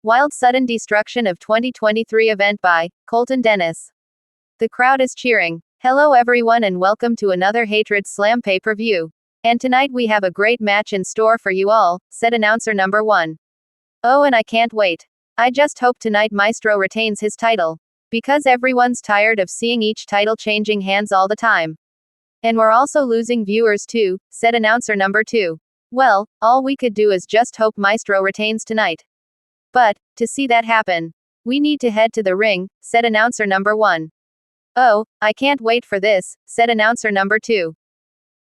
Wild Sudden Destruction of 2023 event by Colton Dennis. The crowd is cheering. Hello everyone and welcome to another Hatred Slam pay-per-view. And tonight we have a great match in store for you all, said announcer number 1. Oh, and I can't wait. I just hope tonight Maestro retains his title. Because everyone's tired of seeing each title changing hands all the time. And we're also losing viewers too, said announcer number 2. Well, all we could do is just hope Maestro retains tonight. But, to see that happen, we need to head to the ring, said announcer number 1. Oh, I can't wait for this, said announcer number 2.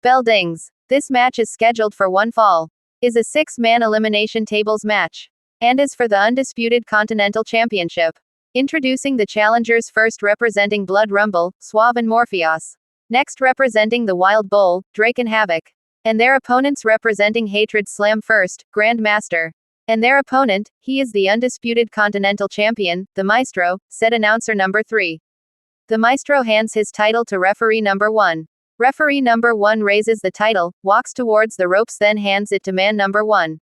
Bell dings. This match is scheduled for one fall. Is a 6-man elimination tables match. And is for the undisputed Continental Championship. Introducing the challengers first representing Blood Rumble, Suave and Morpheus. Next representing the Wild Bull, Drake and Havoc. And their opponents representing Hatred Slam first, Grandmaster. And their opponent, he is the undisputed Continental Champion, the Maestro, said announcer number 3. The Maestro hands his title to referee number 1. Referee number 1 raises the title, walks towards the ropes then hands it to man number 1.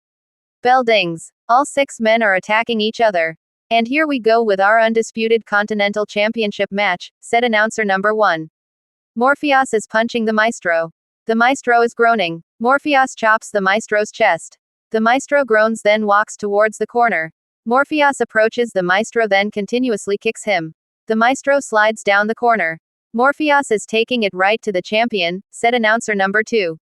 Bell dings. All 6 men are attacking each other. And here we go with our undisputed Continental Championship match, said announcer number 1. Morpheus is punching the Maestro. The Maestro is groaning. Morpheus chops the Maestro's chest. The Maestro groans then walks towards the corner. Morpheus approaches the Maestro then continuously kicks him. The Maestro slides down the corner. Morpheus is taking it right to the champion, said announcer number 2.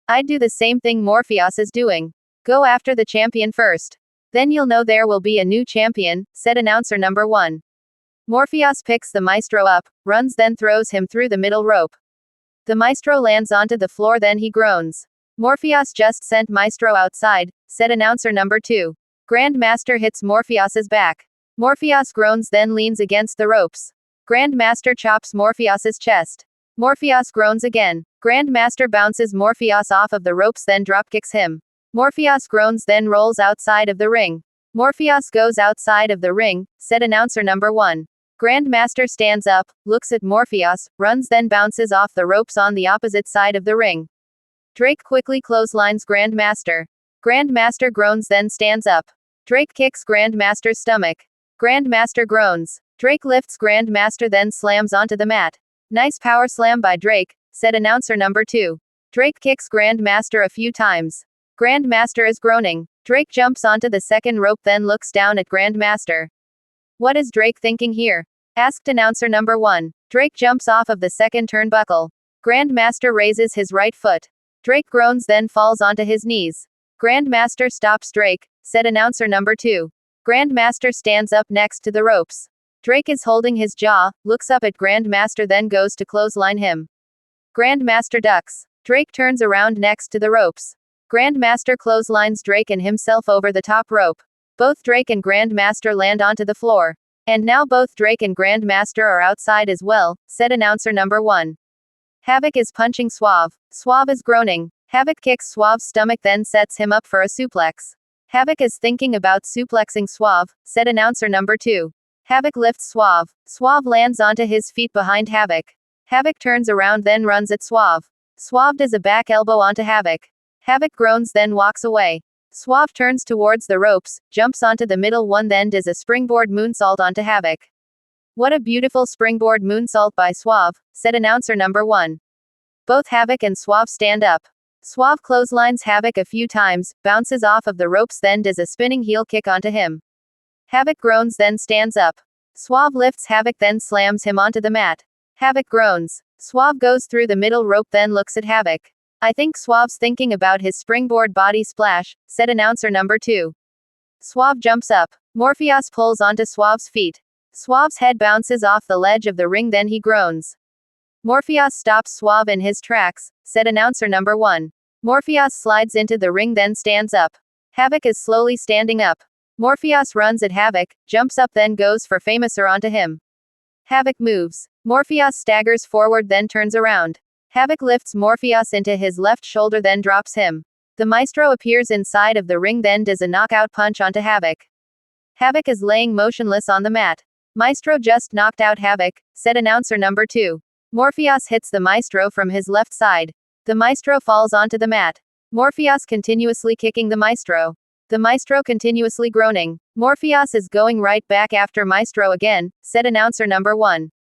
I'd do the same thing Morpheus is doing. Go after the champion first. Then you'll know there will be a new champion, said announcer number 1. Morpheus picks the Maestro up, runs then throws him through the middle rope. The Maestro lands onto the floor then he groans. Morpheus just sent Maestro outside, said announcer number 2. Grandmaster hits Morpheus's back. Morpheus groans then leans against the ropes. Grandmaster chops Morpheus's chest. Morpheus groans again. Grandmaster bounces Morpheus off of the ropes then dropkicks him. Morpheus groans then rolls outside of the ring. Morpheus goes outside of the ring, said announcer number 1. Grandmaster stands up, looks at Morpheus, runs then bounces off the ropes on the opposite side of the ring. Drake quickly clotheslines Grandmaster. Grandmaster groans then stands up. Drake kicks Grandmaster's stomach. Grandmaster groans. Drake lifts Grandmaster then slams onto the mat. Nice power slam by Drake, said announcer number 2. Drake kicks Grandmaster a few times. Grandmaster is groaning. Drake jumps onto the second rope then looks down at Grandmaster. What is Drake thinking here? Asked announcer number 1. Drake jumps off of the second turnbuckle. Grandmaster raises his right foot. Drake groans then falls onto his knees. Grandmaster stops Drake, said announcer number 2. Grandmaster stands up next to the ropes. Drake is holding his jaw, looks up at Grandmaster then goes to clothesline him. Grandmaster ducks. Drake turns around next to the ropes. Grandmaster clotheslines Drake and himself over the top rope. Both Drake and Grandmaster land onto the floor. And now both Drake and Grandmaster are outside as well, said announcer number 1. Havoc is punching Suave. Suave is groaning. Havoc kicks Suave's stomach then sets him up for a suplex. Havoc is thinking about suplexing Suave, said announcer number 2. Havoc lifts Suave. Suave lands onto his feet behind Havoc. Havoc turns around then runs at Suave. Suave does a back elbow onto Havoc. Havoc groans then walks away. Suave turns towards the ropes, jumps onto the middle one then does a springboard moonsault onto Havoc. What a beautiful springboard moonsault by Suave, said announcer number 1. Both Havoc and Suave stand up. Suave clotheslines Havoc a few times, bounces off of the ropes then does a spinning heel kick onto him. Havoc groans then stands up. Suave lifts Havoc then slams him onto the mat. Havoc groans. Suave goes through the middle rope then looks at Havoc. I think Suave's thinking about his springboard body splash, said announcer number 2. Suave jumps up. Morpheus pulls onto Suave's feet. Suave's head bounces off the ledge of the ring then he groans. Morpheus stops Suave in his tracks, said announcer number 1. Morpheus slides into the ring then stands up. Havoc is slowly standing up. Morpheus runs at Havoc, jumps up then goes for Famouser onto him. Havoc moves. Morpheus staggers forward then turns around. Havoc lifts Morpheus into his left shoulder then drops him. The Maestro appears inside of the ring then does a knockout punch onto Havoc. Havoc is laying motionless on the mat. Maestro just knocked out Havoc, said announcer number 2. Morpheus hits the Maestro from his left side. The Maestro falls onto the mat. Morpheus continuously kicking the Maestro. The maestro continuously groaning. Morpheus is going right back after maestro again, said announcer number 1.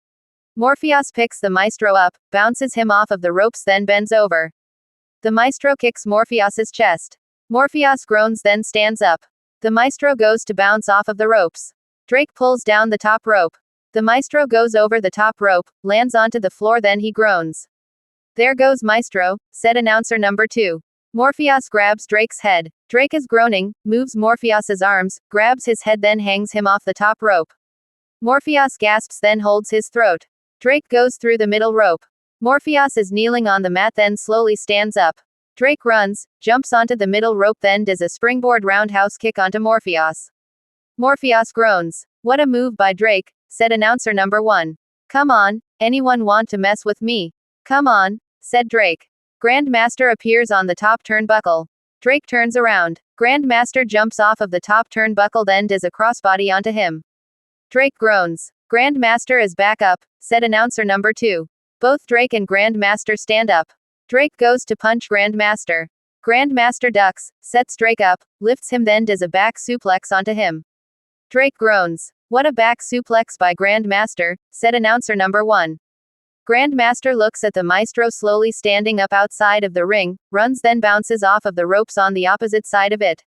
Morpheus picks the maestro up, bounces him off of the ropes, then bends over. The maestro kicks Morpheus's chest. Morpheus groans, then stands up. The maestro goes to bounce off of the ropes. Drake pulls down the top rope. The maestro goes over the top rope, lands onto the floor, then he groans. There goes maestro, said announcer number 2. Morpheus grabs Drake's head. Drake is groaning, moves Morpheus's arms, grabs his head, then hangs him off the top rope. Morpheus gasps, then holds his throat. Drake goes through the middle rope. Morpheus is kneeling on the mat, then slowly stands up. Drake runs, jumps onto the middle rope, then does a springboard roundhouse kick onto Morpheus. Morpheus groans. What a move by Drake, said announcer number 1. Come on, anyone want to mess with me? Come on, said Drake. Grandmaster appears on the top turnbuckle. Drake turns around. Grandmaster jumps off of the top turnbuckle, then does a crossbody onto him. Drake groans. Grandmaster is back up, said announcer number 2. Both Drake and Grandmaster stand up. Drake goes to punch Grandmaster. Grandmaster ducks, sets Drake up, lifts him, then does a back suplex onto him. Drake groans. What a back suplex by Grandmaster, said announcer number 1. Grandmaster looks at the maestro slowly standing up outside of the ring, runs, then bounces off of the ropes on the opposite side of it.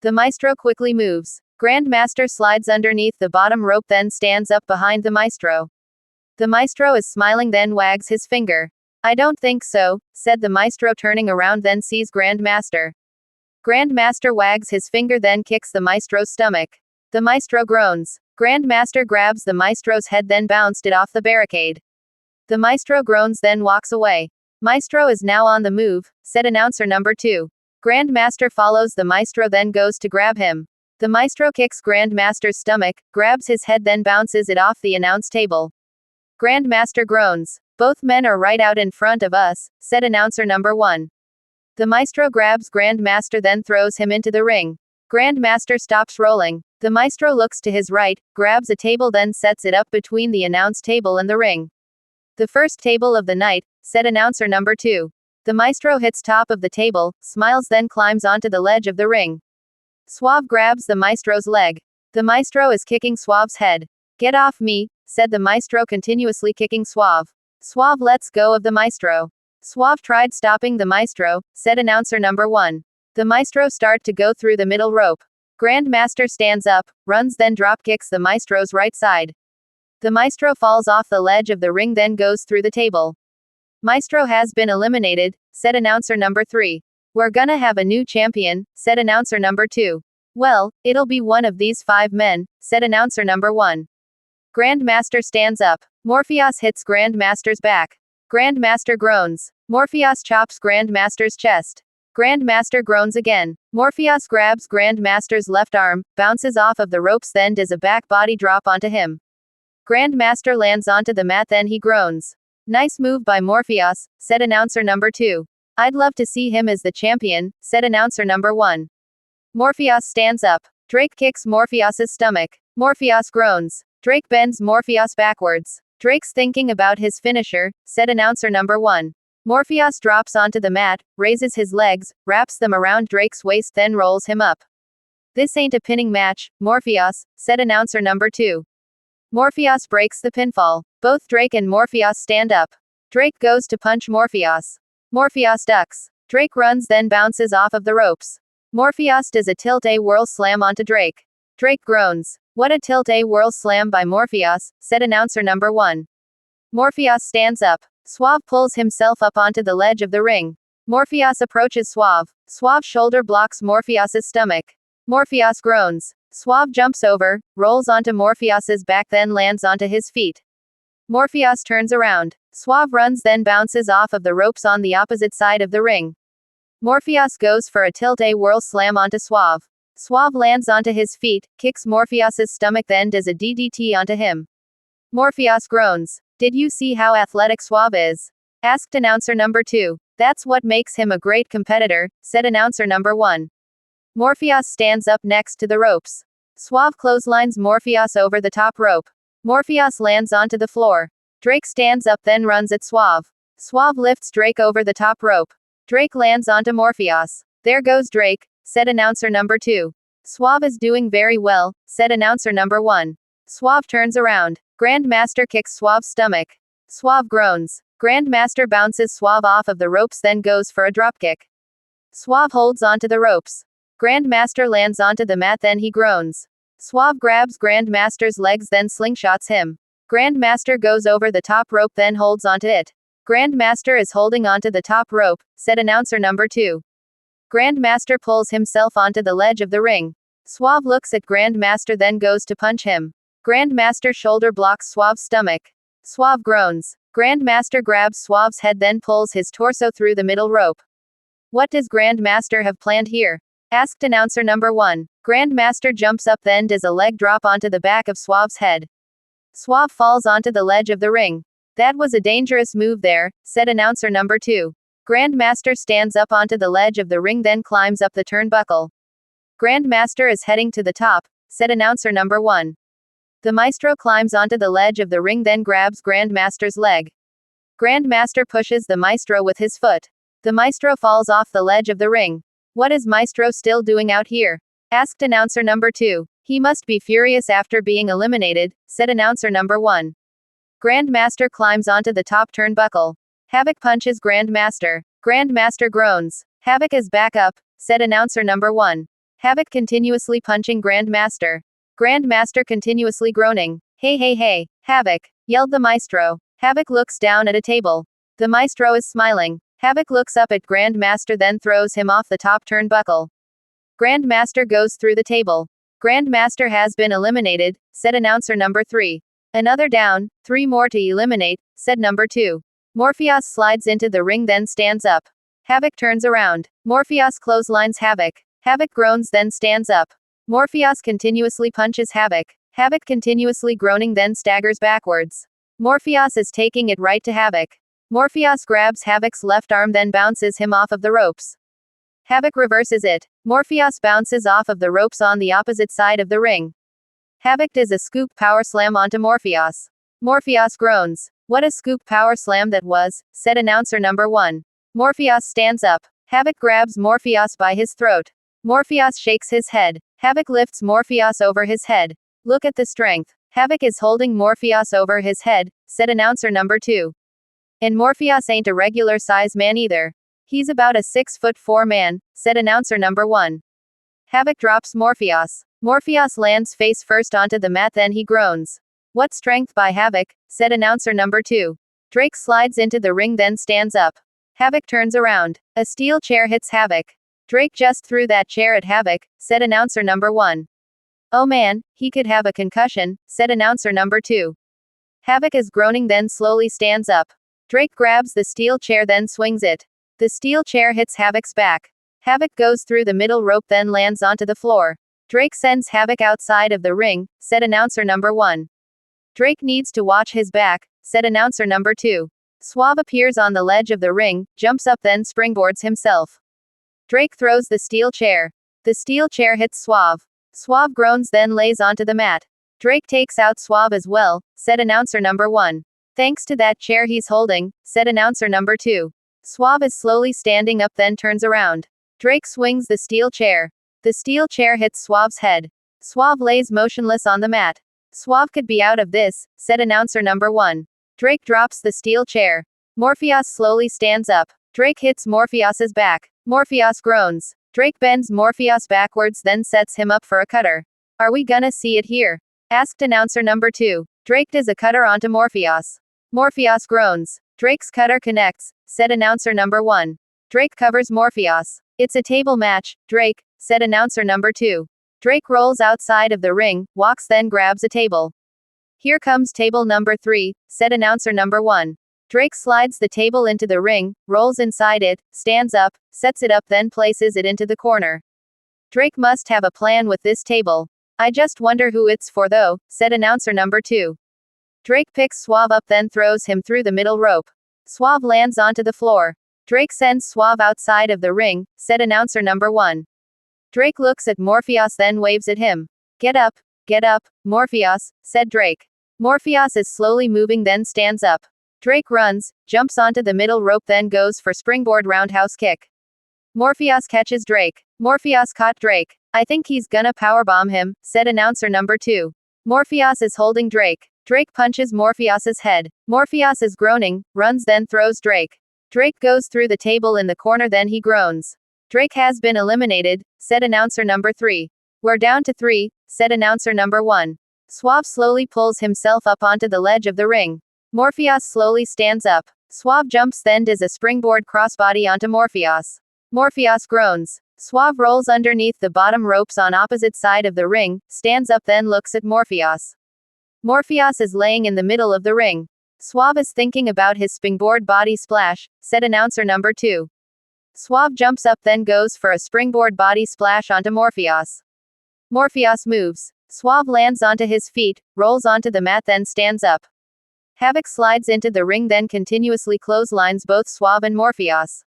The maestro quickly moves. Grandmaster slides underneath the bottom rope, then stands up behind the maestro. The maestro is smiling, then wags his finger. I don't think so, said the maestro, turning around, then sees Grandmaster. Grandmaster wags his finger, then kicks the maestro's stomach. The maestro groans. Grandmaster grabs the maestro's head, then bounced it off the barricade. The maestro groans, then walks away. Maestro is now on the move, said announcer number 2. Grandmaster follows the maestro, then goes to grab him. The maestro kicks Grandmaster's stomach, grabs his head, then bounces it off the announce table. Grandmaster groans. Both men are right out in front of us, said announcer number 1. The maestro grabs Grandmaster, then throws him into the ring. Grandmaster stops rolling. The maestro looks to his right, grabs a table, then sets it up between the announce table and the ring. The first table of the night, said announcer number 2. The maestro hits top of the table, smiles, then climbs onto the ledge of the ring. Suave grabs the maestro's leg. The maestro is kicking Suave's head. Get off me, said the maestro, continuously kicking Suave. Suave lets go of the maestro. Suave tried stopping the maestro, said announcer number 1. The maestro start to go through the middle rope. Grandmaster stands up, runs, then drop kicks the maestro's right side. The maestro falls off the ledge of the ring, then goes through the table. Maestro has been eliminated, said announcer number 3. We're gonna have a new champion, said announcer number 2. Well, it'll be one of these 5 men, said announcer number 1. Grandmaster stands up. Morpheus hits Grandmaster's back. Grandmaster groans. Morpheus chops Grandmaster's chest. Grandmaster groans again. Morpheus grabs Grandmaster's left arm, bounces off of the ropes, then does a back body drop onto him. Grandmaster lands onto the mat, then he groans. Nice move by Morpheus, said announcer number 2. I'd love to see him as the champion, said announcer number 1. Morpheus stands up. Drake kicks Morpheus's stomach. Morpheus groans. Drake bends Morpheus backwards. Drake's thinking about his finisher, said announcer number 1. Morpheus drops onto the mat, raises his legs, wraps them around Drake's waist, then rolls him up. This ain't a pinning match, Morpheus, said announcer number 2. Morpheus breaks the pinfall. Both Drake and Morpheus stand up. Drake goes to punch Morpheus. Morpheus ducks. Drake runs, then bounces off of the ropes. Morpheus does a tilt-a-whirl slam onto Drake. Drake groans. What a tilt-a-whirl slam by Morpheus, said announcer number 1. Morpheus stands up. Suave pulls himself up onto the ledge of the ring. Morpheus approaches Suave. Suave's shoulder blocks Morpheus's stomach. Morpheus groans. Suave jumps over, rolls onto Morpheus's back, then lands onto his feet. Morpheus turns around. Suave runs, then bounces off of the ropes on the opposite side of the ring. Morpheus goes for a tilt-a-whirl slam onto Suave. Suave lands onto his feet, kicks Morpheus's stomach, then does a DDT onto him. Morpheus groans. Did you see how athletic Suave is? Asked announcer number 2. That's what makes him a great competitor, said announcer number 1. Morpheus stands up next to the ropes. Suave clotheslines Morpheus over the top rope. Morpheus lands onto the floor. Drake stands up, then runs at Suave. Suave lifts Drake over the top rope. Drake lands onto Morpheus. There goes Drake, said announcer number 2. Suave is doing very well, said announcer number 1. Suave turns around. Grandmaster kicks Suave's stomach. Suave groans. Grandmaster bounces Suave off of the ropes, then goes for a dropkick. Suave holds onto the ropes. Grandmaster lands onto the mat, then he groans. Suave grabs Grandmaster's legs, then slingshots him. Grandmaster goes over the top rope, then holds onto it. Grandmaster is holding onto the top rope, said announcer number 2. Grandmaster pulls himself onto the ledge of the ring. Suave looks at Grandmaster, then goes to punch him. Grandmaster shoulder blocks Suave's stomach. Suave groans. Grandmaster grabs Suave's head, then pulls his torso through the middle rope. What does Grandmaster have planned here? Asked announcer number 1. Grandmaster jumps up, then does a leg drop onto the back of Suave's head. Suave falls onto the ledge of the ring. That was a dangerous move there, said announcer number 2. Grandmaster stands up onto the ledge of the ring, then climbs up the turnbuckle. Grandmaster is heading to the top, said announcer number 1. The maestro climbs onto the ledge of the ring, then grabs Grandmaster's leg. Grandmaster pushes the maestro with his foot. The maestro falls off the ledge of the ring. What is maestro still doing out here? Asked announcer number 2. He must be furious after being eliminated, said announcer number 1. Grandmaster climbs onto the top turnbuckle. Havoc punches Grandmaster. Grandmaster groans. Havoc is back up, said announcer number 1. Havoc continuously punching Grandmaster. Grandmaster continuously groaning. Hey hey hey, Havoc, yelled the maestro. Havoc looks down at a table. The maestro is smiling. Havoc looks up at Grandmaster, then throws him off the top turnbuckle. Grandmaster goes through the table. Grandmaster has been eliminated, said announcer number 3. Another down, 3 more to eliminate, said number 2. Morpheus slides into the ring, then stands up. Havoc turns around. Morpheus clotheslines Havoc. Havoc groans, then stands up. Morpheus continuously punches Havoc. Havoc continuously groaning, then staggers backwards. Morpheus is taking it right to Havoc. Morpheus grabs Havoc's left arm, then bounces him off of the ropes. Havoc reverses it. Morpheus bounces off of the ropes on the opposite side of the ring. Havoc does a scoop power slam onto Morpheus. Morpheus groans. What a scoop power slam that was, said announcer number 1. Morpheus stands up. Havoc grabs Morpheus by his throat. Morpheus shakes his head. Havoc lifts Morpheus over his head. Look at the strength. Havoc is holding Morpheus over his head, said announcer number 2. And Morpheus ain't a regular size man either. He's about a 6'4" man, said announcer number 1. Havoc drops Morpheus. Morpheus lands face first onto the mat, then he groans. What strength by Havoc, said announcer number 2. Drake slides into the ring, then stands up. Havoc turns around. A steel chair hits Havoc. Drake just threw that chair at Havoc, said announcer number 1. Oh man, he could have a concussion, said announcer number 2. Havoc is groaning, then slowly stands up. Drake grabs the steel chair, then swings it. The steel chair hits Havoc's back. Havoc goes through the middle rope, then lands onto the floor. Drake sends Havoc outside of the ring, said announcer number 1. Drake needs to watch his back, said announcer number 2. Suave appears on the ledge of the ring, jumps up, then springboards himself. Drake throws the steel chair. The steel chair hits Suave. Suave groans, then lays onto the mat. Drake takes out Suave as well, said announcer number 1. Thanks to that chair he's holding, said announcer number 2. Suave is slowly standing up, then turns around. Drake swings the steel chair. The steel chair hits Suave's head. Suave lays motionless on the mat. Suave could be out of this, said announcer number 1. Drake drops the steel chair. Morpheus slowly stands up. Drake hits Morpheus's back. Morpheus groans. Drake bends Morpheus backwards, then sets him up for a cutter. Are we gonna see it here? Asked announcer number 2. Drake does a cutter onto Morpheus. Morpheus groans. Drake's cutter connects, said announcer number 1. Drake covers Morpheus. It's a table match, Drake, said announcer number 2. Drake rolls outside of the ring, walks, then grabs a table. Here comes table number 3, said announcer number 1. Drake slides the table into the ring, rolls inside it, stands up, sets it up, then places it into the corner. Drake must have a plan with this table. I just wonder who it's for though, said announcer number 2. Drake picks Suave up, then throws him through the middle rope. Suave lands onto the floor. Drake sends Suave outside of the ring, said announcer number 1. Drake looks at Morpheus, then waves at him. Get up, Morpheus, said Drake. Morpheus is slowly moving, then stands up. Drake runs, jumps onto the middle rope, then goes for springboard roundhouse kick. Morpheus catches Drake. Morpheus caught Drake. I think he's gonna powerbomb him, said announcer number 2. Morpheus is holding Drake. Drake punches Morpheus's head. Morpheus is groaning, runs then throws Drake. Drake goes through the table in the corner then he groans. Drake has been eliminated, said announcer number 3. We're down to 3, said announcer number 1. Suave slowly pulls himself up onto the ledge of the ring. Morpheus slowly stands up. Suave jumps then does a springboard crossbody onto Morpheus. Morpheus groans. Suave rolls underneath the bottom ropes on opposite side of the ring, stands up then looks at Morpheus. Morpheus is laying in the middle of the ring. Suave is thinking about his springboard body splash, said announcer number 2. Suave jumps up then goes for a springboard body splash onto Morpheus. Morpheus moves. Suave lands onto his feet, rolls onto the mat then stands up. Havoc slides into the ring then continuously clotheslines both Suave and Morpheus.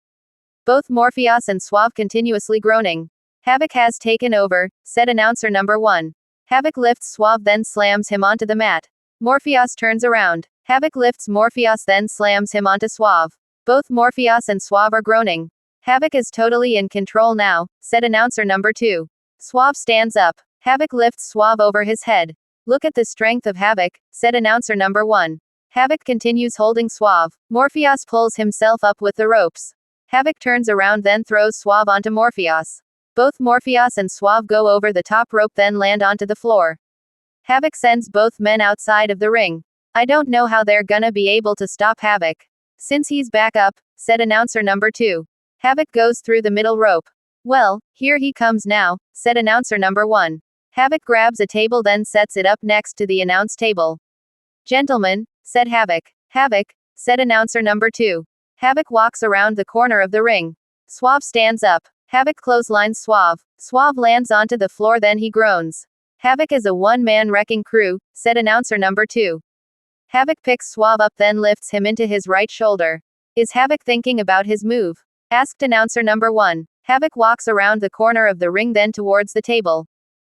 Both Morpheus and Suave continuously groaning. Havoc has taken over, said announcer number 1. Havoc lifts Suave then slams him onto the mat. Morpheus turns around. Havoc lifts Morpheus then slams him onto Suave. Both Morpheus and Suave are groaning. Havoc is totally in control now, said announcer number 2. Suave stands up. Havoc lifts Suave over his head. Look at the strength of Havoc, said announcer number 1. Havoc continues holding Suave. Morpheus pulls himself up with the ropes. Havoc turns around then throws Suave onto Morpheus. Both Morpheus and Suave go over the top rope then land onto the floor. Havoc sends both men outside of the ring. I don't know how they're gonna be able to stop Havoc. Since he's back up, said announcer number 2. Havoc goes through the middle rope. Well, here he comes now, said announcer number 1. Havoc grabs a table then sets it up next to the announce table. Gentlemen, said Havoc. Havoc, said announcer number 2. Havoc walks around the corner of the ring. Suave stands up. Havoc clotheslines Suave. Suave lands onto the floor then he groans. Havoc is a one-man wrecking crew, said announcer number 2. Havoc picks Suave up then lifts him into his right shoulder. Is Havoc thinking about his move? Asked announcer number 1. Havoc walks around the corner of the ring then towards the table.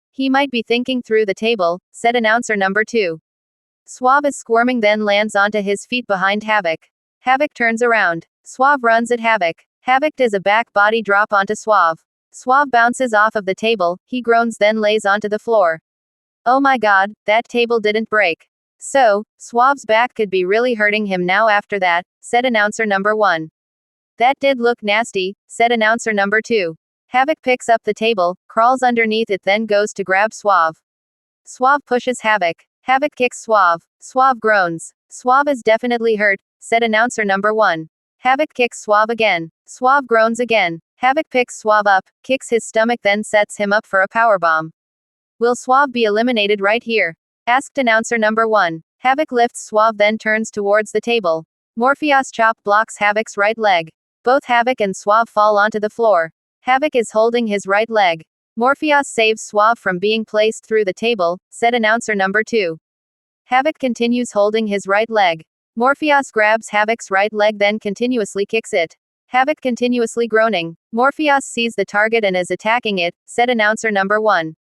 He might be thinking through the table, said announcer number 2. Suave is squirming then lands onto his feet behind Havoc. Havoc turns around. Suave runs at Havoc. Havoc does a back body drop onto Suave. Suave bounces off of the table, he groans then lays onto the floor. Oh my god, that table didn't break. So, Suave's back could be really hurting him now after that, said announcer number 1. That did look nasty, said announcer number 2. Havoc picks up the table, crawls underneath it then goes to grab Suave. Suave pushes Havoc. Havoc kicks Suave. Suave groans. Suave is definitely hurt, said announcer number 1. Havoc kicks Suave again. Suave groans again. Havoc picks Suave up, kicks his stomach then sets him up for a powerbomb. Will Suave be eliminated right here? Asked announcer number 1. Havoc lifts Suave then turns towards the table. Morpheus chop blocks Havoc's right leg. Both Havoc and Suave fall onto the floor. Havoc is holding his right leg. Morpheus saves Suave from being placed through the table, said announcer number 2. Havoc continues holding his right leg. Morpheus grabs Havoc's right leg then continuously kicks it. Havoc continuously groaning. Morpheus sees the target and is attacking it, said announcer number 1.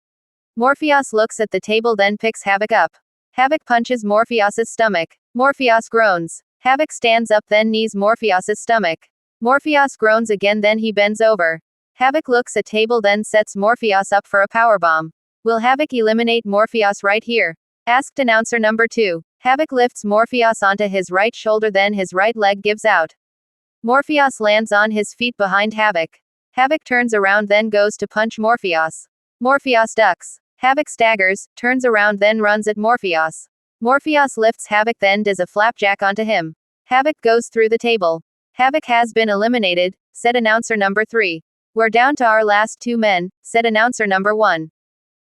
Morpheus looks at the table then picks Havoc up. Havoc punches Morpheus's stomach. Morpheus groans. Havoc stands up then knees Morpheus's stomach. Morpheus groans again then he bends over. Havoc looks at table then sets Morpheus up for a powerbomb. Will Havoc eliminate Morpheus right here? Asked announcer number 2. Havoc lifts Morpheus onto his right shoulder then his right leg gives out. Morpheus lands on his feet behind Havoc. Havoc turns around then goes to punch Morpheus. Morpheus ducks. Havoc staggers, turns around then runs at Morpheus. Morpheus lifts Havoc then does a flapjack onto him. Havoc goes through the table. Havoc has been eliminated, said announcer number 3. We're down to our last 2 men, said announcer number 1.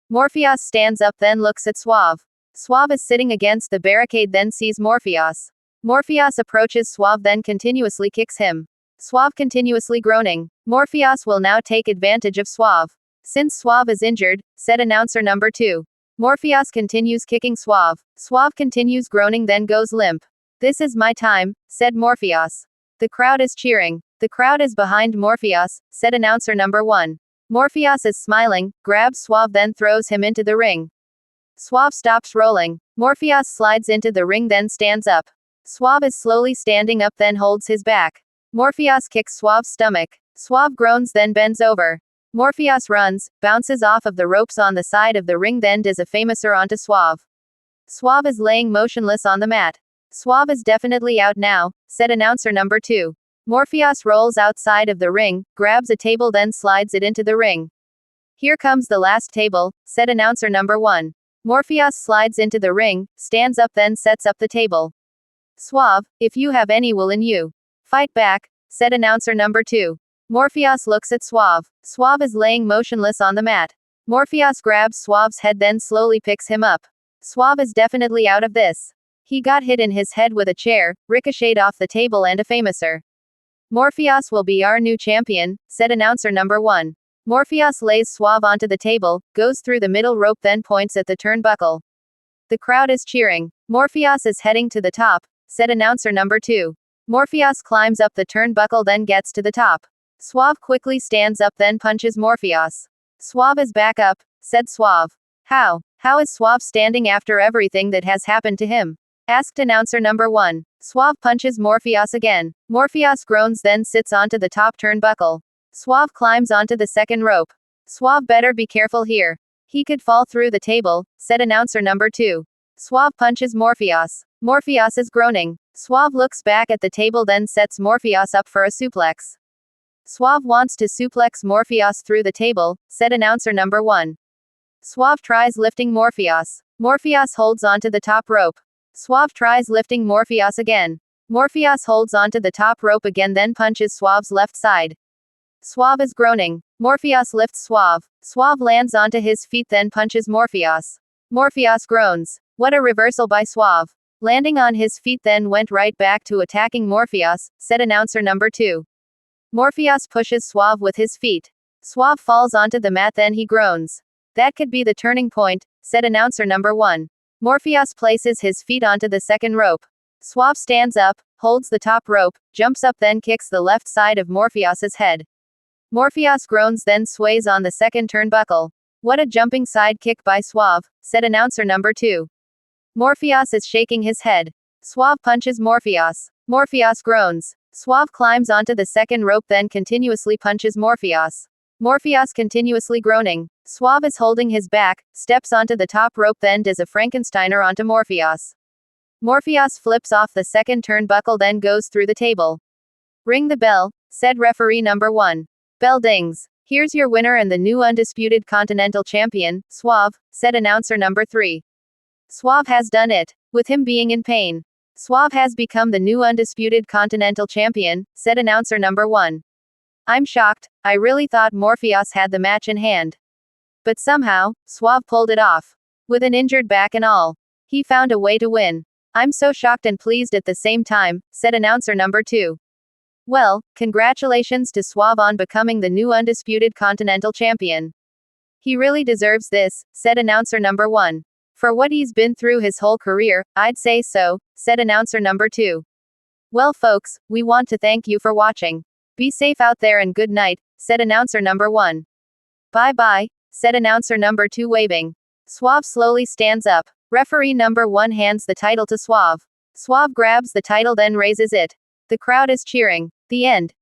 Morpheus stands up then looks at Suave. Suave is sitting against the barricade then sees Morpheus. Morpheus approaches Suave then continuously kicks him. Suave continuously groaning. Morpheus will now take advantage of Suave. Since Suave is injured, said announcer number 2. Morpheus continues kicking Suave. Suave continues groaning then goes limp. This is my time, said Morpheus. The crowd is cheering. The crowd is behind Morpheus, said announcer number 1. Morpheus is smiling, grabs Suave then throws him into the ring. Suave stops rolling. Morpheus slides into the ring then stands up. Suave is slowly standing up then holds his back. Morpheus kicks Suave's stomach. Suave groans then bends over. Morpheus runs, bounces off of the ropes on the side of the ring, then does a famouser onto Suave. Suave is laying motionless on the mat. Suave is definitely out now, said announcer number 2. Morpheus rolls outside of the ring, grabs a table, then slides it into the ring. Here comes the last table, said announcer number 1. Morpheus slides into the ring, stands up, then sets up the table. Suave, if you have any will in you. Fight back, said announcer number 2. Morpheus looks at Suave. Suave is laying motionless on the mat. Morpheus grabs Suave's head, then slowly picks him up. Suave is definitely out of this. He got hit in his head with a chair, ricocheted off the table and a famouser. Morpheus will be our new champion, said announcer number 1. Morpheus lays Suave onto the table, goes through the middle rope, then points at the turnbuckle. The crowd is cheering. Morpheus is heading to the top, said announcer number 2. Morpheus climbs up the turnbuckle, then gets to the top. Suave quickly stands up, then punches Morpheus. Suave is back up, said Suave. How is Suave standing after everything that has happened to him? Asked announcer number 1. Suave punches Morpheus again. Morpheus groans, then sits onto the top turnbuckle. Suave climbs onto the second rope. Suave better be careful here. He could fall through the table, said announcer number 2. Suave punches Morpheus. Morpheus is groaning. Suave looks back at the table, then sets Morpheus up for a suplex. Suave wants to suplex Morpheus through the table, said announcer number 1. Suave tries lifting Morpheus. Morpheus holds onto the top rope. Suave tries lifting Morpheus again. Morpheus holds onto the top rope again, then punches Suave's left side. Suave is groaning. Morpheus lifts Suave. Suave lands onto his feet, then punches Morpheus. Morpheus groans. What a reversal by Suave. Landing on his feet, then went right back to attacking Morpheus, said announcer number 2. Morpheus pushes Suave with his feet. Suave falls onto the mat, then he groans. That could be the turning point, said announcer number 1. Morpheus places his feet onto the second rope. Suave stands up, holds the top rope, jumps up, then kicks the left side of Morpheus's head. Morpheus groans, then sways on the second turnbuckle. What a jumping side kick by Suave, said announcer number 2. Morpheus is shaking his head. Suave punches Morpheus. Morpheus groans. Suave climbs onto the second rope, then continuously punches Morpheus. Morpheus continuously groaning. Suave is holding his back, steps onto the top rope, then does a Frankensteiner onto Morpheus. Morpheus flips off the second turnbuckle, then goes through the table. Ring the bell, said referee number 1. Bell dings. Here's your winner and the new undisputed Continental Champion, Suave, said announcer number 3. Suave has done it. With him being in pain. Suave has become the new undisputed Continental Champion, said announcer number 1. I'm shocked. I really thought Morpheus had the match in hand. But somehow, Suave pulled it off. With an injured back and all. He found a way to win. I'm so shocked and pleased at the same time, said announcer number 2. Well, congratulations to Suave on becoming the new undisputed Continental Champion. He really deserves this, said announcer number 1. For what he's been through his whole career, I'd say so, said announcer number 2. Well folks, we want to thank you for watching. Be safe out there and good night, said announcer number 1. Bye bye, said announcer number 2 waving. Suave slowly stands up. Referee number 1 hands the title to Suave. Suave grabs the title, then raises it. The crowd is cheering. The end.